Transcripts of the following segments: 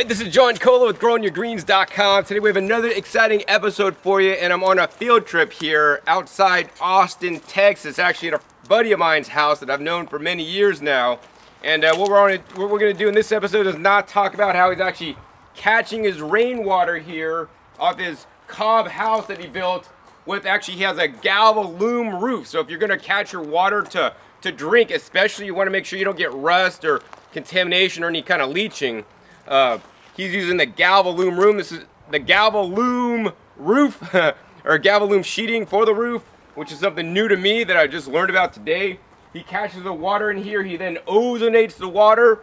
Alright, this is John Cola with GrowingYourGreens.com. Today we have another exciting episode for you, and I'm on a field trip here outside Austin, Texas, actually at a buddy of mine's house that I've known for many years now. And what we're going to do in this episode is not talk about how he's actually catching his rainwater here off his cob house that he built with, actually he has a galvalume roof. So if you're going to catch your water to drink, especially, you want to make sure you don't get rust or contamination or any kind of leaching. He's using the galvalume room. This is the galvalume roof or galvalume sheeting for the roof, which is something new to me that I just learned about today. He catches the water in here. He then ozonates the water.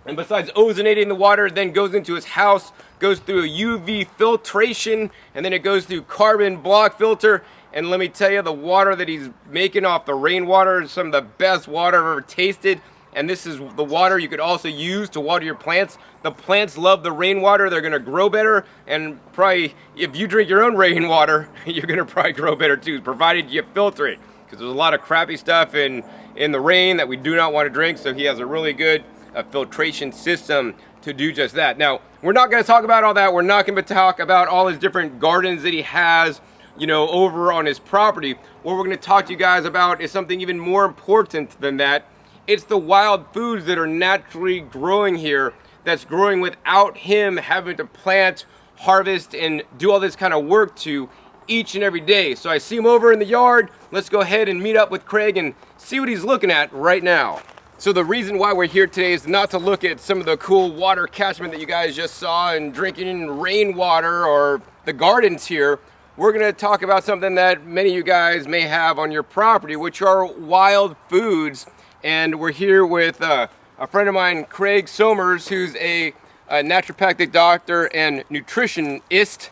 And besides ozonating the water, it then goes into his house, goes through a UV filtration, and then it goes through carbon block filter. And let me tell you, the water that he's making off the rainwater is some of the best water I've ever tasted. And this is the water you could also use to water your plants. The plants love the rainwater. They're going to grow better. And probably, if you drink your own rainwater, you're going to probably grow better too, provided you filter it. Because there's a lot of crappy stuff in the rain that we do not want to drink. So he has a really good filtration system to do just that. Now, we're not going to talk about all that. We're not going to talk about all his different gardens that he has, you know, over on his property. What we're going to talk to you guys about is something even more important than that. It's the wild foods that are naturally growing here, that's growing without him having to plant, harvest, and do all this kind of work to each and every day. So I see him over in the yard. Let's go ahead and meet up with Craig and see what he's looking at right now. So the reason why we're here today is not to look at some of the cool water catchment that you guys just saw and drinking rainwater or the gardens here. We're going to talk about something that many of you guys may have on your property, which are wild foods. And we're here with a friend of mine, Craig Sommers, who's a naturopathic doctor and nutritionist.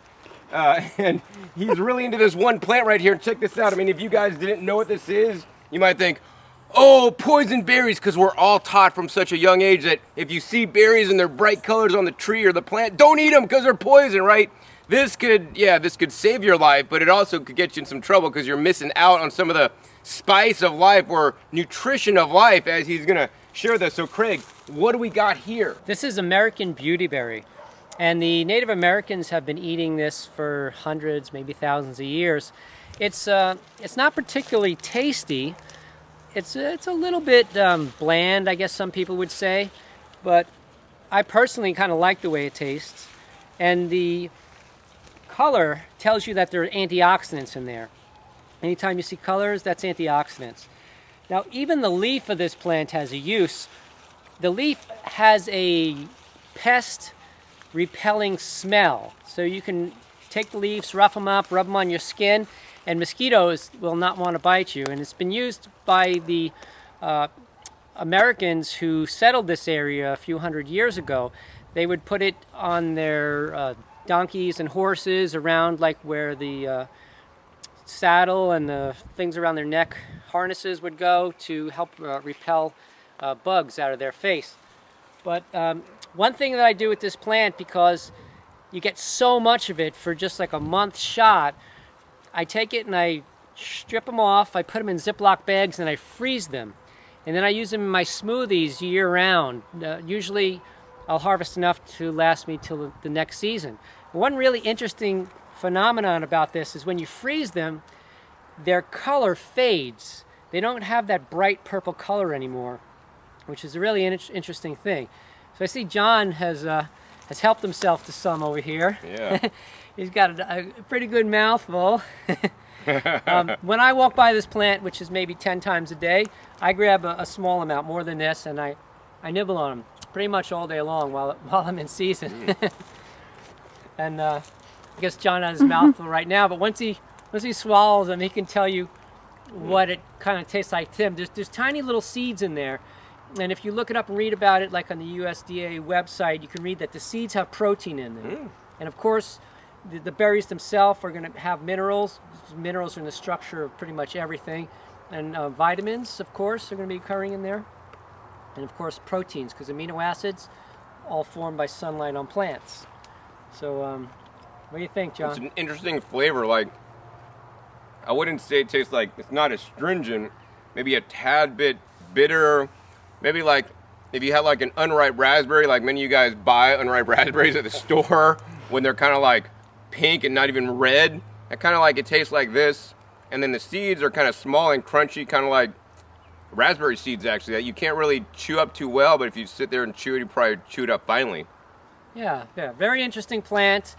And he's really into this one plant right here. Check this out. I mean, if you guys didn't know what this is, you might think, oh, poison berries, because we're all taught from such a young age that if you see berries and they're bright colors on the tree or the plant, don't eat them because they're poison, right? This could save your life, but it also could get you in some trouble because you're missing out on some of the spice of life or nutrition of life, as he's going to share this. So Craig, what do we got here? This is American beautyberry, and the Native Americans have been eating this for hundreds, maybe thousands of years. It's not particularly tasty. It's a little bit bland, I guess some people would say, but I personally kind of like the way it tastes. And the color tells you that there are antioxidants in there. Anytime you see colors, that's antioxidants. Now, even the leaf of this plant has a use. The leaf has a pest-repelling smell. So you can take the leaves, rough them up, rub them on your skin, and mosquitoes will not want to bite you. And it's been used by the Americans who settled this area a few hundred years ago. They would put it on their donkeys and horses around like where the saddle and the things around their neck harnesses would go to help repel bugs out of their face. But one thing that I do with this plant, because you get so much of it for just like a month shot, I take it and I strip them off, I put them in Ziploc bags and I freeze them. And then I use them in my smoothies year round. Usually I'll harvest enough to last me till the next season. One really interesting phenomenon about this is when you freeze them, their color fades. They don't have that bright purple color anymore, which is a really interesting thing. So I see John has helped himself to some over here. Yeah. He's got a pretty good mouthful. When I walk by this plant, which is maybe 10 times a day, I grab a small amount, more than this, and I nibble on them pretty much all day long while I'm in season. And I guess John has his mouthful right now, but once he swallows them, he can tell you what it kind of tastes like to him. There's tiny little seeds in there, and if you look it up and read about it, like on the USDA website, you can read that the seeds have protein in them. And of course, the berries themselves are going to have minerals. Minerals are in the structure of pretty much everything, and vitamins, of course, are going to be occurring in there, and of course proteins, because amino acids all formed by sunlight on plants. So what do you think, John? It's an interesting flavor. Like, I wouldn't say it tastes like, it's not astringent, maybe a tad bit bitter, maybe like if you had like an unripe raspberry, like many of you guys buy unripe raspberries at the store when they're kind of like pink and not even red, it kind of like it tastes like this. And then the seeds are kind of small and crunchy, kind of like raspberry seeds actually, that you can't really chew up too well, but if you sit there and chew it, you probably chew it up finally. Yeah, very interesting plant.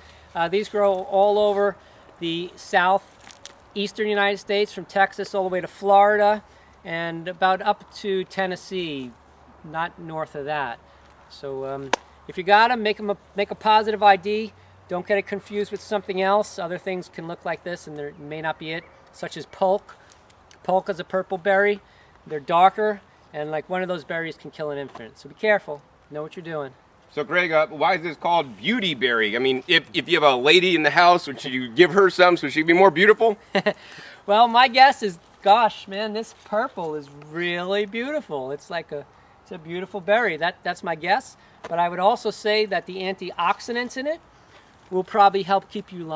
These grow all over the southeastern United States, from Texas all the way to Florida, and about up to Tennessee, not north of that. So if you got them, make a positive ID. Don't get it confused with something else. Other things can look like this, and there may not be it, such as pulque. Pulque is a purple berry. They're darker, and like one of those berries can kill an infant. So be careful. Know what you're doing. So Greg, why is this called beauty berry? I mean, if you have a lady in the house, would you give her some so she'd be more beautiful? Well, my guess is, gosh, man, this purple is really beautiful. It's a beautiful berry. That's my guess. But I would also say that the antioxidants in it will probably help keep you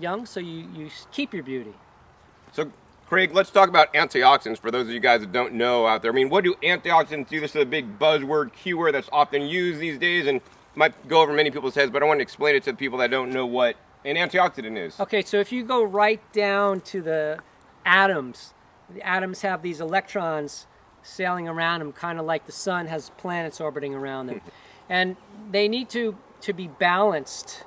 young, so you keep your beauty. So, Craig, let's talk about antioxidants for those of you guys that don't know out there. I mean, what do antioxidants do? This is a big buzzword, keyword that's often used these days and might go over many people's heads, but I want to explain it to people that don't know what an antioxidant is. Okay, so if you go right down to the atoms have these electrons sailing around them, kind of like the sun has planets orbiting around them. And they need to be balanced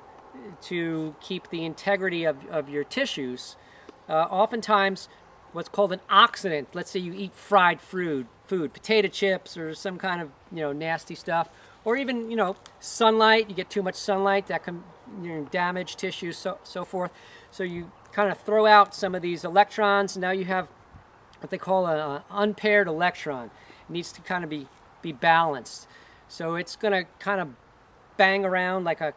to keep the integrity of your tissues. Oftentimes, what's called an oxidant, let's say you eat fried food, potato chips or some kind of nasty stuff, or even sunlight, you get too much sunlight, that can damage tissues, so forth. So you kind of throw out some of these electrons, and now you have what they call an unpaired electron. It needs to kind of be balanced. So it's going to kind of bang around like a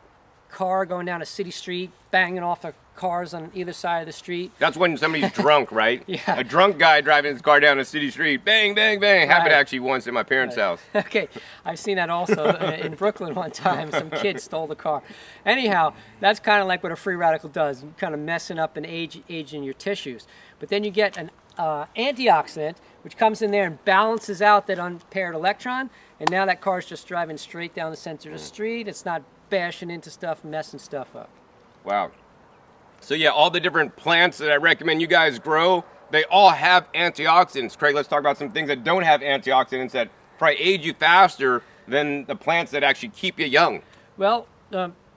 car going down a city street, banging off the cars on either side of the street. That's when somebody's drunk, right? Yeah. A drunk guy driving his car down a city street, bang, bang, bang. Right. Happened actually once in my parents' house. Okay, I've seen that also in Brooklyn one time. Some kid stole the car. Anyhow, that's kind of like what a free radical does, kind of messing up and aging your tissues. But then you get an antioxidant, which comes in there and balances out that unpaired electron, and now that car's just driving straight down the center of the street. It's not bashing into stuff, messing stuff up. Wow. So yeah, all the different plants that I recommend you guys grow, they all have antioxidants. Craig, let's talk about some things that don't have antioxidants that probably age you faster than the plants that actually keep you young. Well,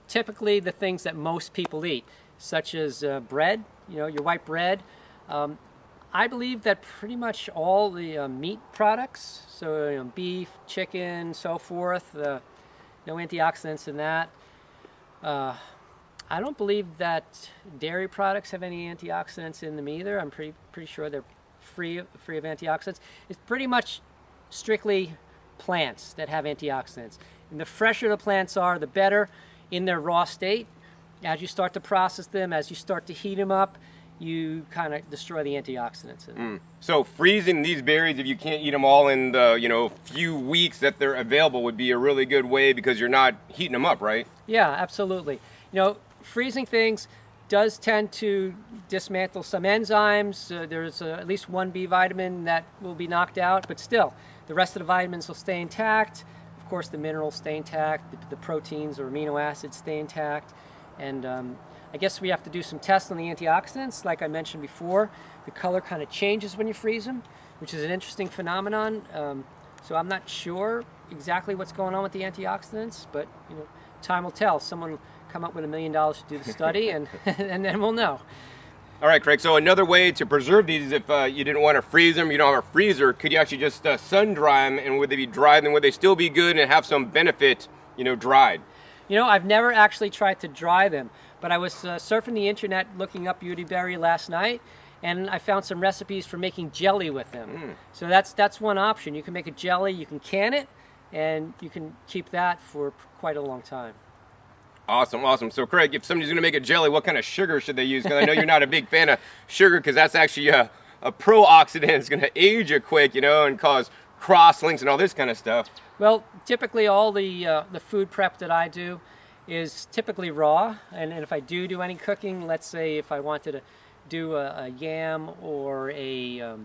typically the things that most people eat, such as bread, your white bread. I believe that pretty much all the meat products, so beef, chicken, so forth, no antioxidants in that. I don't believe that dairy products have any antioxidants in them either. I'm pretty sure they're free of antioxidants. It's pretty much strictly plants that have antioxidants. And the fresher the plants are, the better in their raw state. As you start to process them, as you start to heat them up, you kind of destroy the antioxidants in them. So freezing these berries, if you can't eat them all in the few weeks that they're available, would be a really good way because you're not heating them up, right? Yeah, absolutely. Freezing things does tend to dismantle some enzymes. There's at least one B vitamin that will be knocked out, but still, the rest of the vitamins will stay intact. Of course, the minerals stay intact, the proteins or amino acids stay intact, and I guess we have to do some tests on the antioxidants. Like I mentioned before, the color kind of changes when you freeze them, which is an interesting phenomenon. So I'm not sure exactly what's going on with the antioxidants, but time will tell. Someone will come up with $1 million to do the study, and and then we'll know. All right, Craig. So another way to preserve these is if you didn't want to freeze them, you don't have a freezer, could you actually just sun dry them? And would they be dried? And would they still be good and have some benefit, dried? I've never actually tried to dry them, but I was surfing the internet looking up beauty berry last night, and I found some recipes for making jelly with them. So that's one option. You can make a jelly, you can can it, and you can keep that for quite a long time. Awesome. So Craig, if somebody's going to make a jelly, what kind of sugar should they use? Because I know you're not a big fan of sugar, because that's actually a pro-oxidant. It's going to age you quick, and cause cross-links and all this kind of stuff. Well, typically all the food prep that I do is typically raw, and if I do any cooking, let's say if I wanted to do a yam or a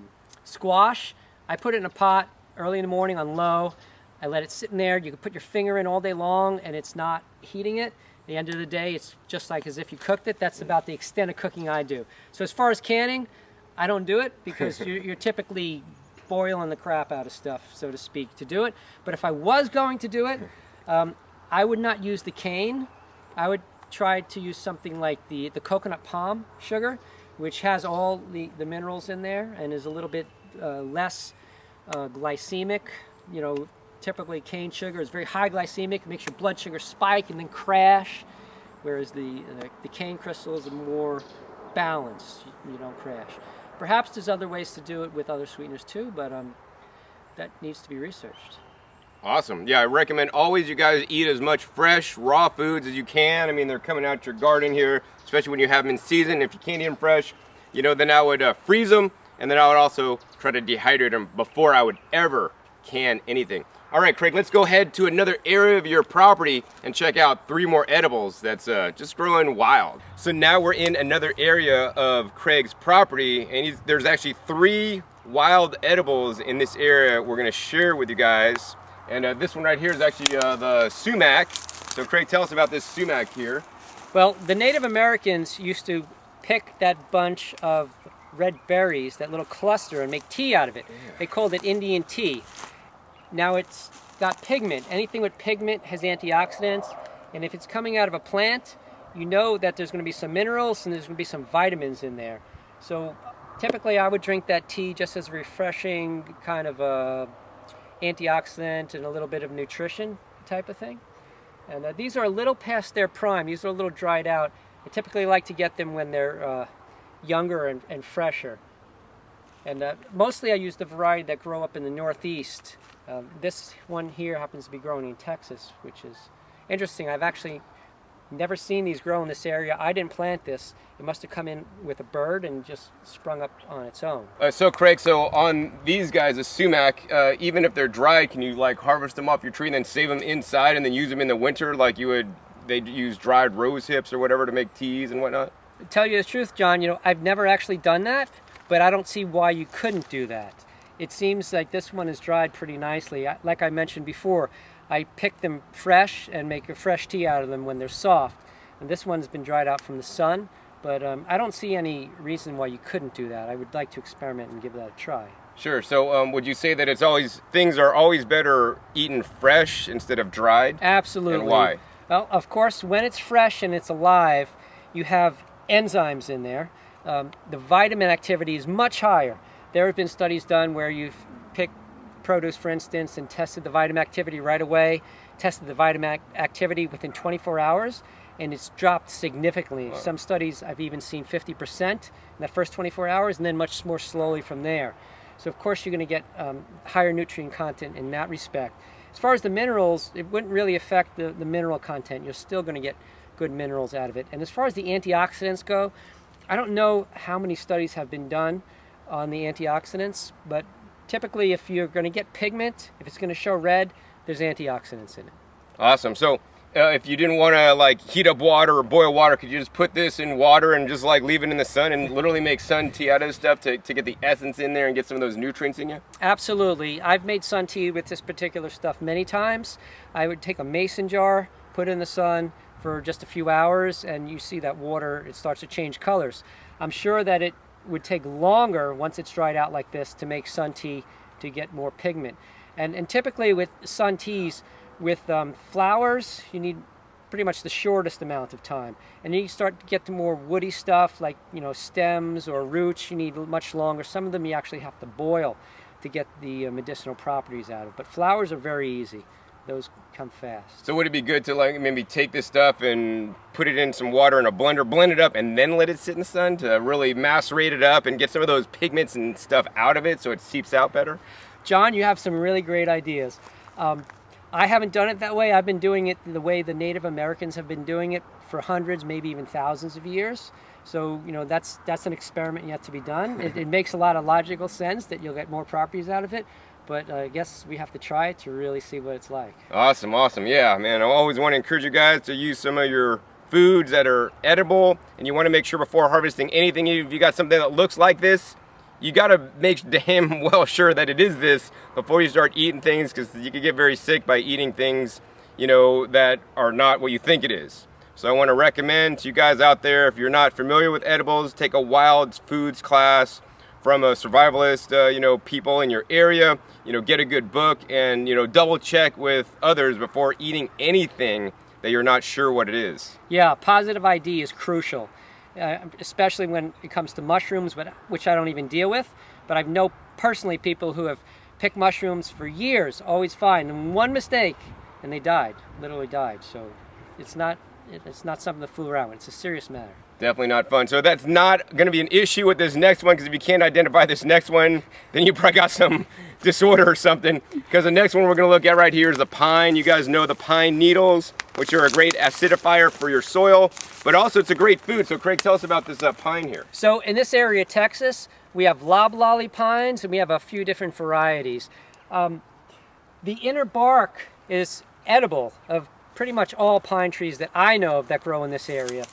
squash, I put it in a pot early in the morning on low. I let it sit in there. You can put your finger in all day long and it's not heating it. At the end of the day, it's just like as if you cooked it. That's about the extent of cooking I do. So as far as canning, I don't do it because you're typically boiling the crap out of stuff, so to speak, to do it. But if I was going to do it, I would not use the cane. I would try to use something like the coconut palm sugar, which has all the minerals in there and is a little bit less glycemic. You know, typically cane sugar is very high glycemic, makes your blood sugar spike and then crash, whereas the cane crystals are more balanced. You don't crash. Perhaps there's other ways to do it with other sweeteners too, but that needs to be researched. Awesome. Yeah, I recommend always you guys eat as much fresh, raw foods as you can. I mean, they're coming out your garden here, especially when you have them in season. If you can't eat them fresh, you know, then I would freeze them, and then I would also try to dehydrate them before I would ever can anything. All right, Craig, let's go ahead to another area of your property and check out 3 more edibles that's just growing wild. So now we're in another area of Craig's property, and there's actually 3 wild edibles in this area we're gonna share with you guys. And this one right here is actually the Sumac. So Craig, tell us about this Sumac here. Well, the Native Americans used to pick that bunch of red berries, that little cluster, and make tea out of it. Yeah. They called it Indian tea. Now it's got pigment. Anything with pigment has antioxidants, and if it's coming out of a plant, you know that there's going to be some minerals and there's going to be some vitamins in there. So typically I would drink that tea just as a refreshing kind of a antioxidant and a little bit of nutrition type of thing. And these are a little past their prime. These are a little dried out. I typically like to get them when they're younger and fresher. And mostly I use the variety that grow up in the Northeast. This one here happens to be growing in Texas, which is interesting. I've actually never seen these grow in this area. I didn't plant this. It must have come in with a bird and just sprung up on its own. So Craig, so on these guys, the Sumac, even if they're dried, can you like harvest them off your tree and then save them inside and then use them in the winter like you would? They'd use dried rose hips or whatever to make teas and whatnot? To tell you the truth, John, you know, I've never actually done that, but I don't see why you couldn't do that. It seems like this one is dried pretty nicely. Like I mentioned before, I pick them fresh and make a fresh tea out of them when they're soft. And this one's been dried out from the sun, but I don't see any reason why you couldn't do that. I would like to experiment and give that a try. Sure. So would you say that things are always better eaten fresh instead of dried? Absolutely. And why? Well, of course, when it's fresh and it's alive, you have enzymes in there. The vitamin activity is much higher. There have been studies done where you've picked produce, for instance, and tested the vitamin activity right away, tested the vitamin activity within 24 hours, and it's dropped significantly. Wow. Some studies I've even seen 50% in the first 24 hours, and then much more slowly from there. So of course you're going to get higher nutrient content in that respect. As far as the minerals, it wouldn't really affect the mineral content. You're still going to get good minerals out of it. And as far as the antioxidants go, I don't know how many studies have been done on the antioxidants, but typically if you're going to get pigment, if it's going to show red, there's antioxidants in it. Awesome. So if you didn't want to like heat up water or boil water, could you just put this in water and just like leave it in the sun and literally make sun tea out of this stuff to get the essence in there and get some of those nutrients in you? Absolutely. I've made sun tea with this particular stuff many times. I would take a mason jar, put it in the sun for just a few hours, and you see that water, it starts to change colors. I'm sure that it would take longer once it's dried out like this to make sun tea to get more pigment. And typically with sun teas, with flowers, you need pretty much the shortest amount of time. And then you start to get to more woody stuff like, you know, stems or roots, you need much longer. Some of them you actually have to boil to get the medicinal properties out of. But flowers are very easy. Those come fast. So would it be good to like maybe take this stuff and put it in some water in a blender, blend it up, and then let it sit in the sun to really macerate it up and get some of those pigments and stuff out of it so it seeps out better? John, you have some really great ideas. I haven't done it that way. I've been doing it the way the Native Americans have been doing it for hundreds, maybe even thousands of years. So, you know, that's an experiment yet to be done. It makes a lot of logical sense that you'll get more properties out of it. But I guess we have to try it to really see what it's like. Awesome, awesome. Yeah, man, I always want to encourage you guys to use some of your foods that are edible, and you want to make sure before harvesting anything, if you got something that looks like this, you got to make damn well sure that it is this before you start eating things, because you could get very sick by eating things, you know, that are not what you think it is. So I want to recommend to you guys out there, if you're not familiar with edibles, take a wild foods class from a survivalist, you know, people in your area. You know, get a good book and, you know, double check with others before eating anything that you're not sure what it is. Yeah, positive ID is crucial, especially when it comes to mushrooms, which I don't even deal with. But I know personally people who have picked mushrooms for years, always fine, and one mistake, and they died, literally died. So it's not something to fool around with. It's a serious matter. Definitely not fun. So that's not going to be an issue with this next one, because if you can't identify this next one, then you probably got some disorder or something. Because the next one we're going to look at right here is the pine. You guys know the pine needles, which are a great acidifier for your soil, but also it's a great food. So Craig, tell us about this pine here. So in this area of Texas, we have loblolly pines, and we have a few different varieties. The inner bark is edible of pretty much all pine trees that I know of that grow in this area.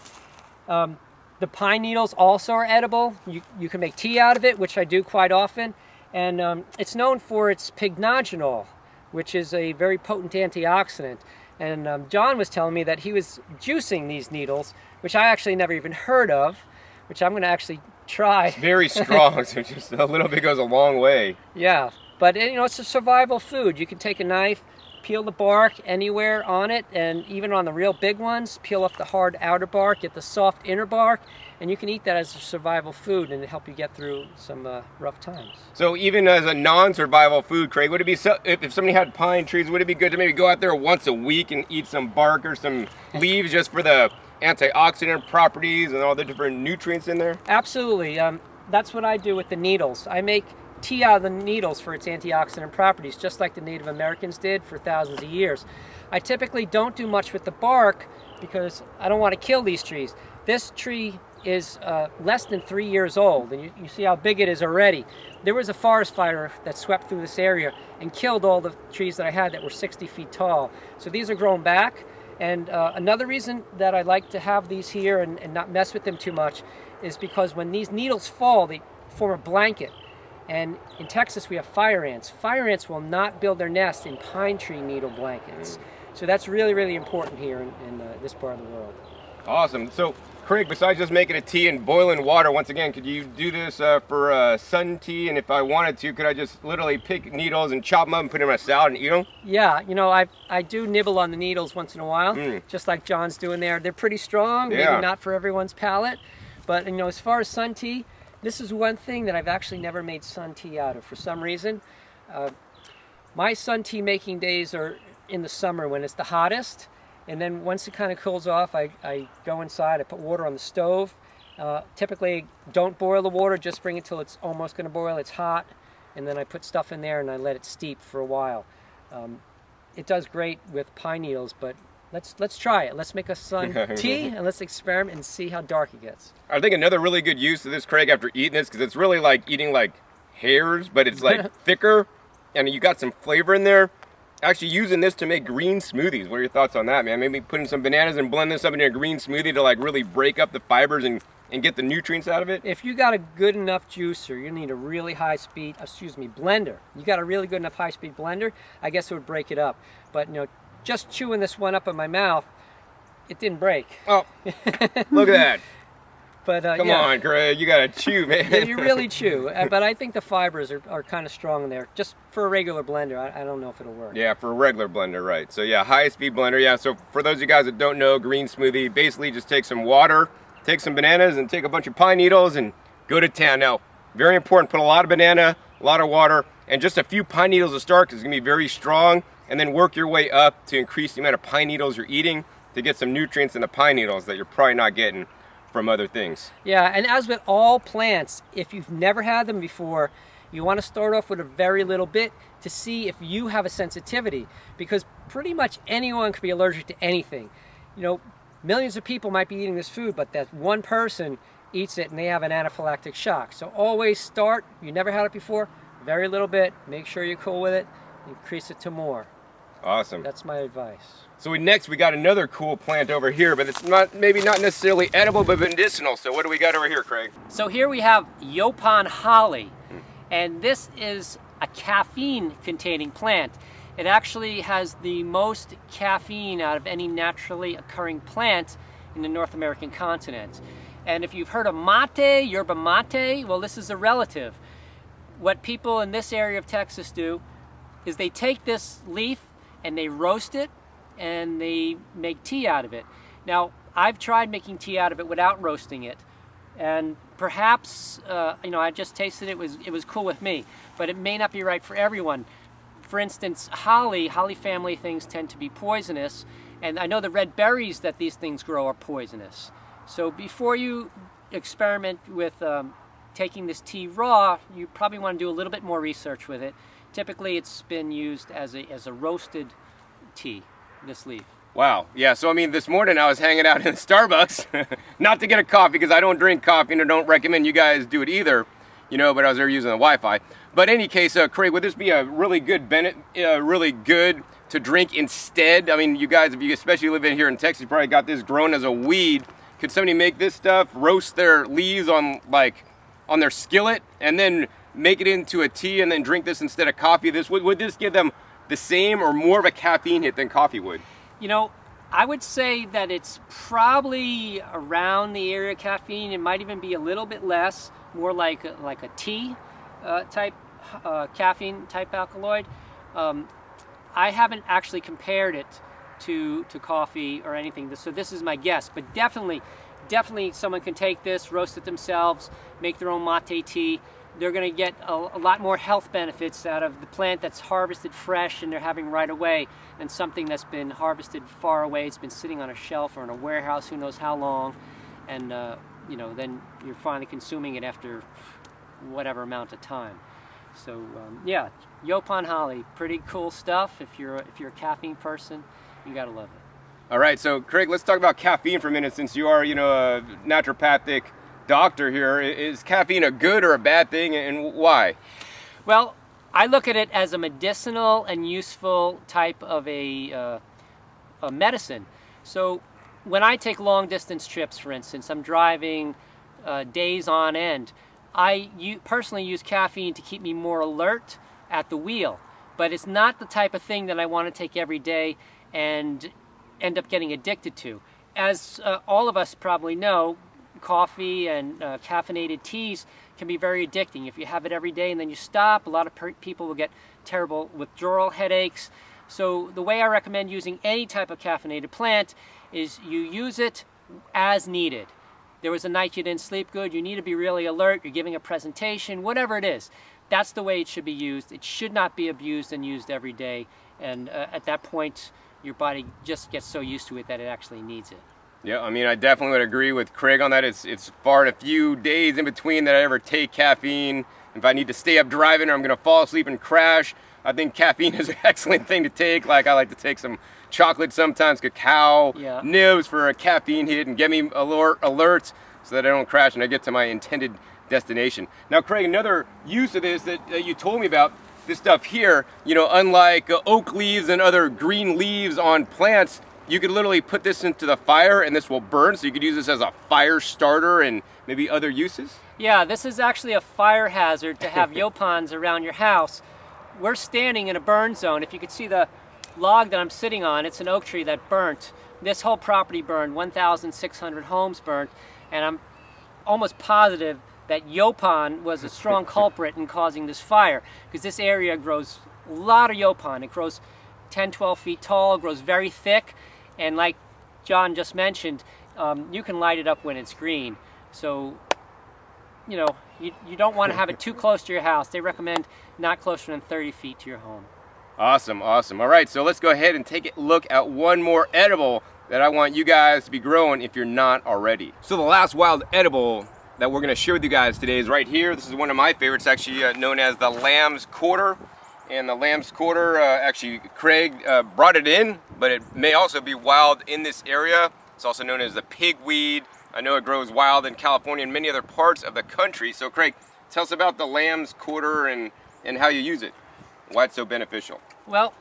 The pine needles also are edible. You can make tea out of it, which I do quite often. And it's known for its pycnogenol, which is a very potent antioxidant. And John was telling me that he was juicing these needles, which I actually never even heard of, which I'm going to actually try. It's very strong, so just a little bit goes a long way. Yeah, but you know, it's a survival food. You can take a knife, peel the bark anywhere on it, and even on the real big ones, peel off the hard outer bark, get the soft inner bark, and you can eat that as a survival food and help you get through some rough times. So even as a non-survival food, Craig, would it be if somebody had pine trees, would it be good to maybe go out there once a week and eat some bark or some leaves just for the antioxidant properties and all the different nutrients in there? Absolutely. That's what I do with the needles. I make tea out of the needles for its antioxidant properties, just like the Native Americans did for thousands of years. I typically don't do much with the bark because I don't want to kill these trees. This tree is less than 3 years old, and you see how big it is already. There was a forest fire that swept through this area and killed all the trees that I had that were 60 feet tall. So these are grown back. And another reason that I like to have these here and not mess with them too much is because when these needles fall, they form a blanket. And in Texas, we have fire ants. Fire ants will not build their nest in pine tree needle blankets. So that's really, really important here in this part of the world. Awesome. So, Craig, besides just making a tea and boiling water, once again, could you do this for sun tea? And if I wanted to, could I just literally pick needles and chop them up and put them in a salad and eat them? Yeah, you know, I do nibble on the needles once in a while, just like John's doing there. They're pretty strong, maybe not for everyone's palate. But, you know, as far as sun tea, this is one thing that I've actually never made sun tea out of for some reason. My sun tea making days are in the summer when it's the hottest. And then once it kind of cools off, I go inside, I put water on the stove. Typically, don't boil the water, just bring it till it's almost going to boil, it's hot. And then I put stuff in there and I let it steep for a while. It does great with pine needles, but let's try it. Let's make a sun tea and let's experiment and see how dark it gets. I think another really good use of this, Craig, after eating this, because it's really like eating like hairs, but it's like thicker and you got some flavor in there. Actually using this to make green smoothies. What are your thoughts on that, man? Maybe putting some bananas and blend this up into a green smoothie to like really break up the fibers and get the nutrients out of it? If you got a good enough juicer, you need a really high-speed, blender. You got a really good enough high-speed blender, I guess it would break it up. But, you know, just chewing this one up in my mouth, it didn't break. Oh, look at that. But, Come on, Craig, you gotta chew, man. You really chew, but I think the fibers are kind of strong in there. Just for a regular blender, I don't know if it'll work. Yeah, for a regular blender, right. So yeah, high-speed blender, yeah. So for those of you guys that don't know, green smoothie, basically just take some water, take some bananas, and take a bunch of pine needles and go to town. Now, very important, put a lot of banana, a lot of water, and just a few pine needles to start, because it's gonna be very strong, and then work your way up to increase the amount of pine needles you're eating to get some nutrients in the pine needles that you're probably not getting from other things. Yeah, and as with all plants, if you've never had them before, you want to start off with a very little bit to see if you have a sensitivity, because pretty much anyone could be allergic to anything. You know, millions of people might be eating this food, but that one person eats it and they have an anaphylactic shock. So always start, if you never had it before, very little bit, make sure you're cool with it, increase it to more. Awesome. That's my advice. So next we got another cool plant over here, but it's maybe not necessarily edible, but medicinal. So what do we got over here, Craig? So here we have Yaupon holly. And this is a caffeine-containing plant. It actually has the most caffeine out of any naturally occurring plant in the North American continent. And if you've heard of mate, yerba mate, well, this is a relative. What people in this area of Texas do is they take this leaf and they roast it and they make tea out of it. Now, I've tried making tea out of it without roasting it, and perhaps, I just tasted it, it was cool with me, but it may not be right for everyone. For instance, holly family things tend to be poisonous, and I know the red berries that these things grow are poisonous. So before you experiment with taking this tea raw, you probably want to do a little bit more research with it. Typically, it's been used as a roasted tea, this leaf. Wow. Yeah, so I mean, this morning I was hanging out in Starbucks, not to get a coffee because I don't drink coffee and I don't recommend you guys do it either, but I was there using the Wi-Fi. But in any case, Craig, would this be a really good really good to drink instead? I mean, you guys, if you especially live in here in Texas, you probably got this grown as a weed. Could somebody make this stuff, roast their leaves on their skillet, and then make it into a tea and then drink this instead of coffee? Would this give them the same or more of a caffeine hit than coffee would? I would say that it's probably around the area of caffeine. It might even be a little bit less, more like a tea type caffeine type alkaloid. I haven't actually compared it to coffee or anything, so this is my guess. But definitely someone can take this, roast it themselves, make their own mate tea. They're going to get a lot more health benefits out of the plant that's harvested fresh and they're having right away than something that's been harvested far away. It's been sitting on a shelf or in a warehouse who knows how long, and then you're finally consuming it after whatever amount of time. So yeah, Yaupon holly, pretty cool stuff. If you're a caffeine person, you gotta love it. All right, so Craig, let's talk about caffeine for a minute, since you are a naturopathic doctor here. Is caffeine a good or a bad thing, and why? Well, I look at it as a medicinal and useful type of a medicine. So when I take long distance trips, for instance, I'm driving days on end, I personally use caffeine to keep me more alert at the wheel. But it's not the type of thing that I want to take every day and end up getting addicted to. As all of us probably know, coffee and caffeinated teas can be very addicting. If you have it every day and then you stop, a lot of people will get terrible withdrawal headaches. So the way I recommend using any type of caffeinated plant is you use it as needed. There was a night you didn't sleep good, you need to be really alert, you're giving a presentation, whatever it is. That's the way it should be used. It should not be abused and used every day. And at that point, your body just gets so used to it that it actually needs it. Yeah, I mean, I definitely would agree with Craig on that. It's far and a few days in between that I ever take caffeine. If I need to stay up driving or I'm going to fall asleep and crash, I think caffeine is an excellent thing to take. Like, I like to take some chocolate sometimes, cacao, nibs for a caffeine hit and get me alert so that I don't crash and I get to my intended destination. Now, Craig, another use of this that you told me about, this stuff here, unlike oak leaves and other green leaves on plants, you could literally put this into the fire and this will burn, so you could use this as a fire starter and maybe other uses? Yeah, this is actually a fire hazard to have Yaupons around your house. We're standing in a burn zone. If you could see the log that I'm sitting on, it's an oak tree that burnt. This whole property burned, 1,600 homes burned, and I'm almost positive that Yaupon was a strong culprit in causing this fire, because this area grows a lot of Yaupon. It grows 10, 12 feet tall, grows very thick, and like John just mentioned, you can light it up when it's green. So, you don't want to have it too close to your house. They recommend not closer than 30 feet to your home. Awesome, awesome. All right, so let's go ahead and take a look at one more edible that I want you guys to be growing if you're not already. So the last wild edible that we're going to share with you guys today is right here. This is one of my favorites, actually known as the lamb's quarter. And the lamb's quarter, actually Craig brought it in, but it may also be wild in this area. It's also known as the pigweed. I know it grows wild in California and many other parts of the country. So Craig, tell us about the lamb's quarter and how you use it, why it's so beneficial. Well,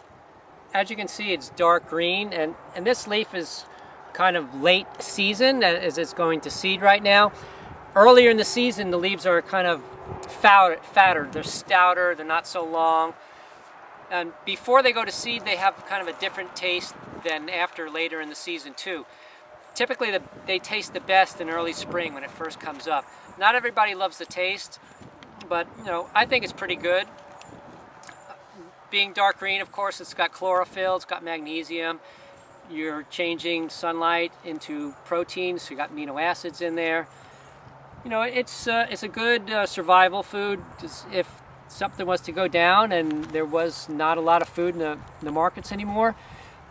as you can see, it's dark green, and this leaf is kind of late season as it's going to seed right now. Earlier in the season, the leaves are kind of fatter. They're stouter. They're not so long. And before they go to seed, they have kind of a different taste than after later in the season too. Typically, they taste the best in early spring when it first comes up. Not everybody loves the taste, but I think it's pretty good. Being dark green, of course, it's got chlorophyll, it's got magnesium. You're changing sunlight into proteins, so you got amino acids in there. It's a good survival food. If something was to go down and there was not a lot of food in the markets anymore,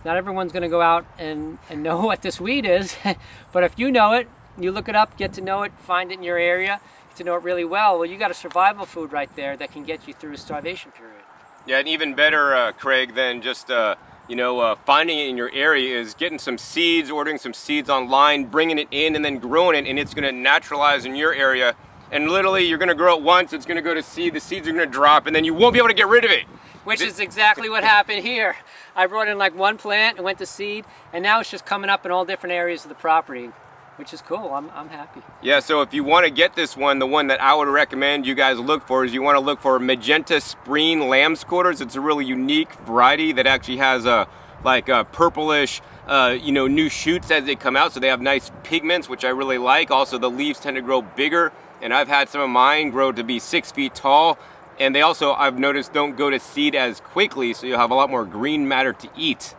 not everyone's going to go out and know what this weed is. But if you know it, you look it up, get to know it, find it in your area, get to know it really well, you got a survival food right there that can get you through a starvation period. Yeah, and even better, Craig, than just finding it in your area is getting some seeds, ordering some seeds online, bringing it in, and then growing it, and it's going to naturalize in your area. And literally, you're going to grow it once, it's going to go to seed, the seeds are going to drop, and then you won't be able to get rid of it. Which is exactly what happened here. I brought in like one plant and went to seed, and now it's just coming up in all different areas of the property, which is cool. I'm happy. Yeah, so if you want to get this one, the one that I would recommend you guys look for is you want to look for Magenta Spreen Lamb's Quarters. It's a really unique variety that actually has a purplish, new shoots as they come out, so they have nice pigments, which I really like. Also, the leaves tend to grow bigger, and I've had some of mine grow to be 6 feet tall. And they also, I've noticed, don't go to seed as quickly, so you'll have a lot more green matter to eat.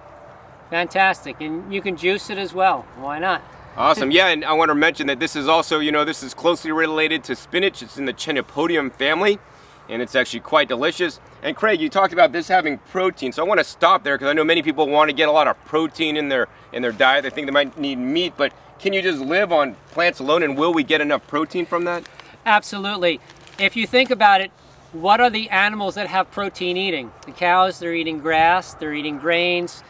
Fantastic, and you can juice it as well. Why not? Awesome, yeah, and I want to mention that this is also, this is closely related to spinach. It's in the Chenopodium family, and it's actually quite delicious. And Craig, you talked about this having protein, so I want to stop there because I know many people want to get a lot of protein in their diet. They think they might need meat, but can you just live on plants alone, and will we get enough protein from that? Absolutely. If you think about it, what are the animals that have protein eating? The cows, they're eating grass, they're eating grains.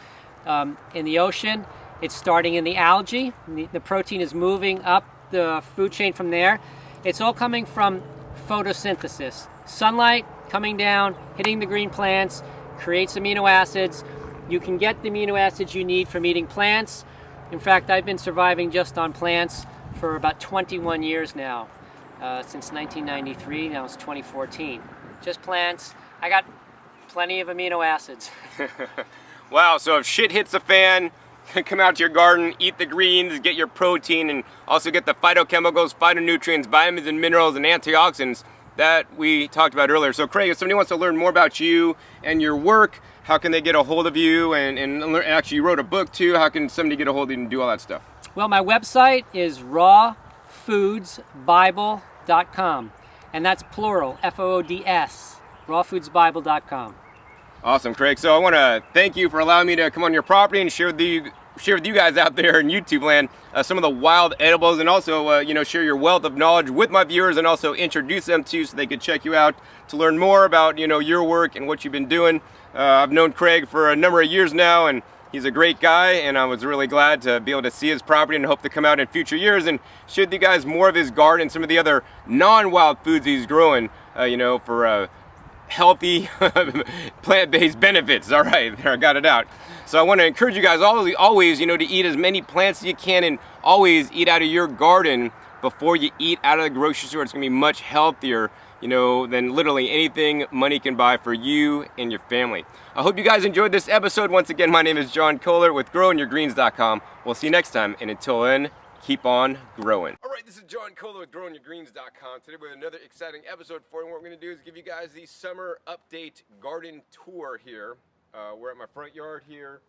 In the ocean, it's starting in the algae. The protein is moving up the food chain from there. It's all coming from photosynthesis. Sunlight coming down, hitting the green plants, creates amino acids. You can get the amino acids you need from eating plants. In fact, I've been surviving just on plants for about 21 years now. Since 1993, now it's 2014. Just plants. I got plenty of amino acids. Wow, so if shit hits the fan, come out to your garden, eat the greens, get your protein, and also get the phytochemicals, phytonutrients, vitamins and minerals, and antioxidants that we talked about earlier. So Craig, if somebody wants to learn more about you and your work, how can they get a hold of you? And actually, you wrote a book too. How can somebody get a hold of you and do all that stuff? Well, my website is rawfoodsbible.com, and that's plural, F-O-O-D-S, rawfoodsbible.com. Awesome, Craig. So I want to thank you for allowing me to come on your property and share with you guys out there in YouTube land some of the wild edibles, and also share your wealth of knowledge with my viewers, and also introduce them to you so they could check you out to learn more about your work and what you've been doing. I've known Craig for a number of years now, and he's a great guy, and I was really glad to be able to see his property and hope to come out in future years and share with you guys more of his garden and some of the other non-wild foods he's growing, for healthy plant-based benefits. All right, there, I got it out. So I want to encourage you guys always, to eat as many plants as you can, and always eat out of your garden before you eat out of the grocery store. It's going to be much healthier, than literally anything money can buy for you and your family. I hope you guys enjoyed this episode. Once again, my name is John Kohler with growingyourgreens.com. We'll see you next time, and until then, keep on growing. All right, this is John Kohler with growingyourgreens.com. Today we have another exciting episode for you. What we're going to do is give you guys the summer update garden tour here. We're at my front yard here.